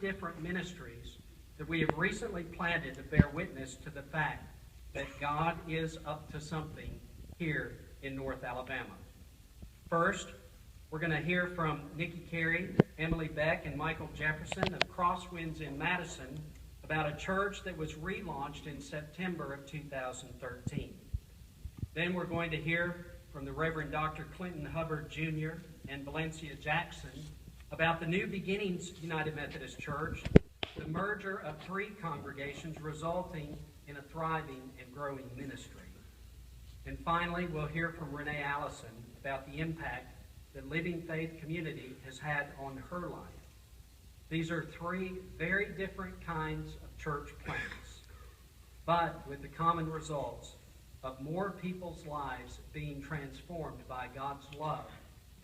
different ministries that we have recently planted to bear witness to the fact that God is up to something here in North Alabama. First, we're going to hear from Nickee Cary, Emily Beck, and Michael Jefferson of CrossWinds in Madison about a church that was relaunched in September of 2013. Then we're going to hear from the Reverend Dr. Clinton Hubbard Jr. and Valencia Jackson about the New Beginnings United Methodist Church, the merger of 3 congregations resulting in a thriving and growing ministry. And finally, we'll hear from Renee Allison about the impact that Living Faith Community has had on her life. These are 3 very different kinds of church plants, but with the common results of more people's lives being transformed by God's love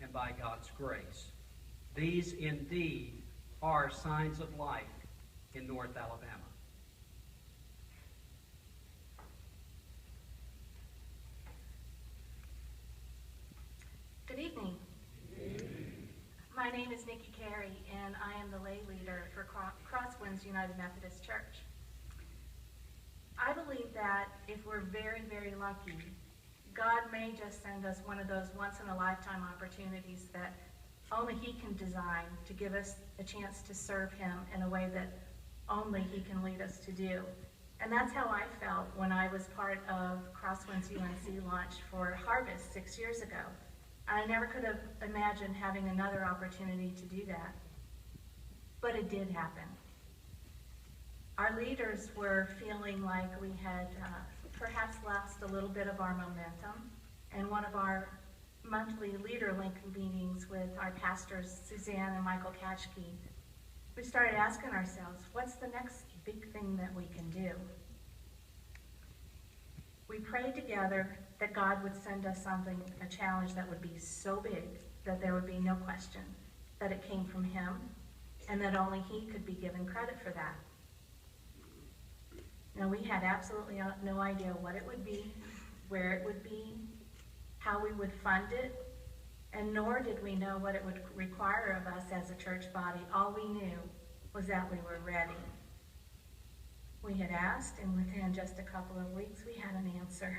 and by God's grace. These indeed are signs of life in North Alabama. Good evening. My name is Nickee Cary, and I am the lay leader for CrossWinds United Methodist Church. I believe that if we're very, very lucky, God may just send us one of those once-in-a-lifetime opportunities that only He can design to give us a chance to serve Him in a way that only He can lead us to do. And that's how I felt when I was part of CrossWinds UMC launch for Harvest 6 years ago. I never could have imagined having another opportunity to do that. But it did happen. Our leaders were feeling like we had perhaps lost a little bit of our momentum. And one of our monthly Leader Link meetings with our pastors, Suzanne and Michael Kachke, we started asking ourselves, what's the next big thing that we can do? We prayed together that God would send us something, a challenge that would be so big that there would be no question that it came from Him and that only He could be given credit for that. Now, we had absolutely no idea what it would be, where it would be, how we would fund it, and nor did we know what it would require of us as a church body. All we knew was that we were ready. We had asked, and within just a couple of weeks, we had an answer.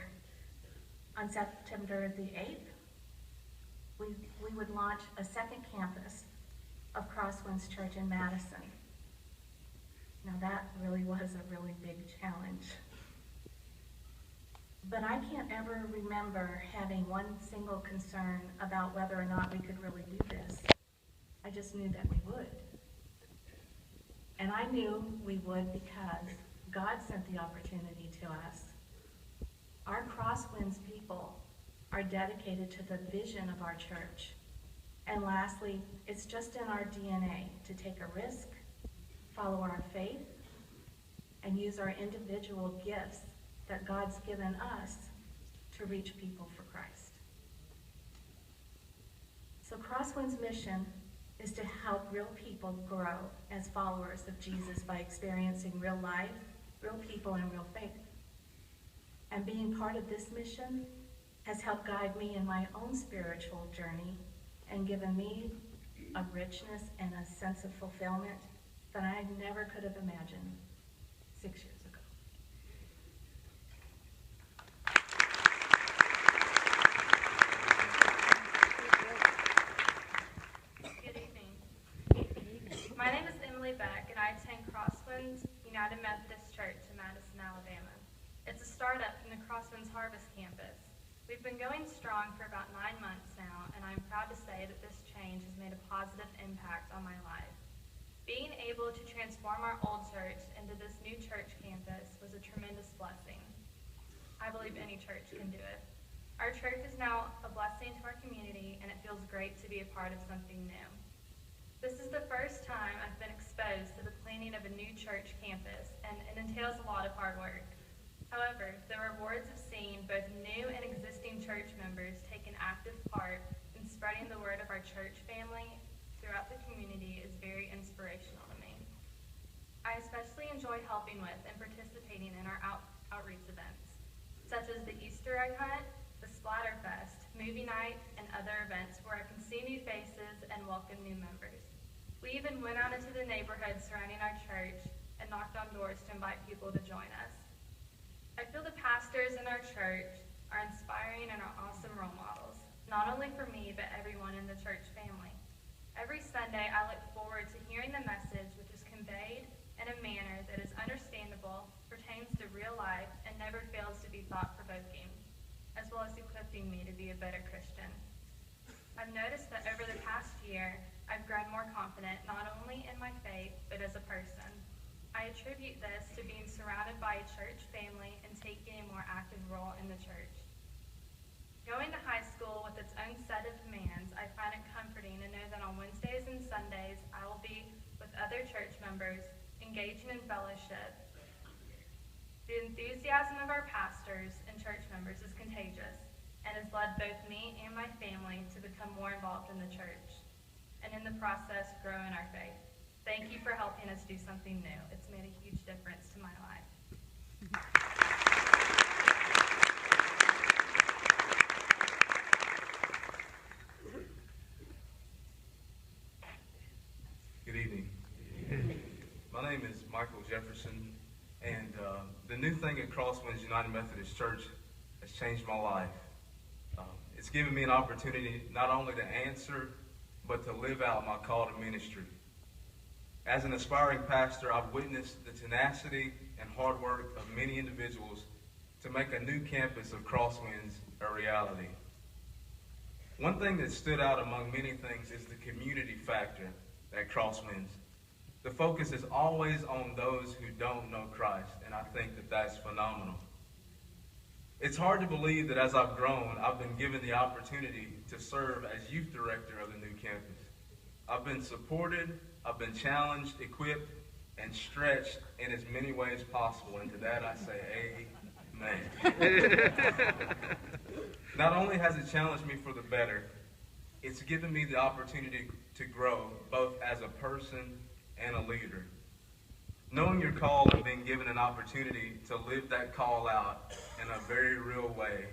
On September the 8th, we would launch a second campus of CrossWinds Church in Madison. Now that really was a really big challenge. But I can't ever remember having one single concern about whether or not we could really do this. I just knew that we would. And I knew we would because God sent the opportunity to us. Our CrossWinds people are dedicated to the vision of our church. And lastly, it's just in our DNA to take a risk, follow our faith, and use our individual gifts that God's given us to reach people for Christ. So CrossWinds' mission is to help real people grow as followers of Jesus by experiencing real life, real people, and real faith. And being part of this mission has helped guide me in my own spiritual journey and given me a richness and a sense of fulfillment that I never could have imagined 6 years ago. Good evening. My name is Emily Beck, and I attend CrossWinds United Methodist Church in Madison, Alabama. It's a startup from the CrossWinds Harvest campus. We've been going strong for about 9 months now, and I'm proud to say that this change has made a positive impact on my life. Being able to transform our old church into this new church campus was a tremendous blessing. I believe any church can do it. Our church is now a blessing to our community, and it feels great to be a part of something new. This is the first time I've been exposed to the planning of a new church campus, and it entails a lot of hard work. However, the rewards of seeing both new and existing church members take an active part in spreading the word of our church family throughout the community is very inspirational to me. I especially enjoy helping with and participating in our outreach events, such as the Easter egg hunt, the Splatterfest, movie night, and other events where I can see new faces and welcome new members. We even went out into the neighborhood surrounding our church and knocked on doors to invite people to join us. I feel the pastors in our church are inspiring and are awesome role models, not only for me, but everyone in the church family. Every Sunday, I look forward to hearing the message, which is conveyed in a manner that is understandable, pertains to real life, and never fails to be thought-provoking, as well as equipping me to be a better Christian. I've noticed that over the past year, I've grown more confident not only in my faith, but as a person. I attribute this to being surrounded by a church family and taking a more active role in the church. Going to high school with its own set of demands, I find it comforting to know that on Wednesdays and Sundays, I will be with other church members, engaging in fellowship. The enthusiasm of our pastors and church members is contagious and has led both me and my family to become more involved in the church, and in the process, grow in our faith. Thank you for helping us do something new. It's made a huge difference to my life. Good evening. My name is Michael Jefferson, and the new thing at CrossWinds United Methodist Church has changed my life. It's given me an opportunity not only to answer, but to live out my call to ministry. As an aspiring pastor, I've witnessed the tenacity and hard work of many individuals to make a new campus of CrossWinds a reality. One thing that stood out among many things is the community factor at CrossWinds. The focus is always on those who don't know Christ, and I think that that's phenomenal. It's hard to believe that as I've grown, I've been given the opportunity to serve as youth director of the new campus. I've been supported, I've been challenged, equipped, and stretched in as many ways possible, and to that I say amen. Not only has it challenged me for the better, it's given me the opportunity to grow both as a person and a leader. Knowing your call and being given an opportunity to live that call out in a very real way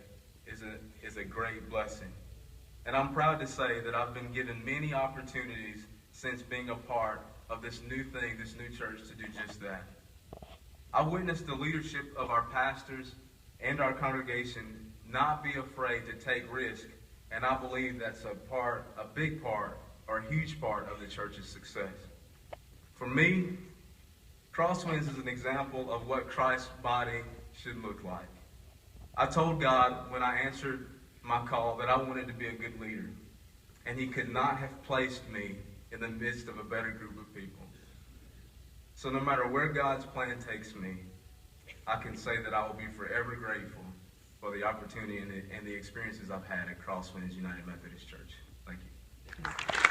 is a great blessing. And I'm proud to say that I've been given many opportunities since being a part of this new thing, this new church, to do just that. I've witnessed the leadership of our pastors and our congregation not be afraid to take risk, and I believe that's a big part, or a huge part of the church's success. For me, CrossWinds is an example of what Christ's body should look like. I told God when I answered my call that I wanted to be a good leader, and He could not have placed me in the midst of a better group of people. So no matter where God's plan takes me, I can say that I will be forever grateful for the opportunity and the experiences I've had at CrossWinds United Methodist Church. Thank you.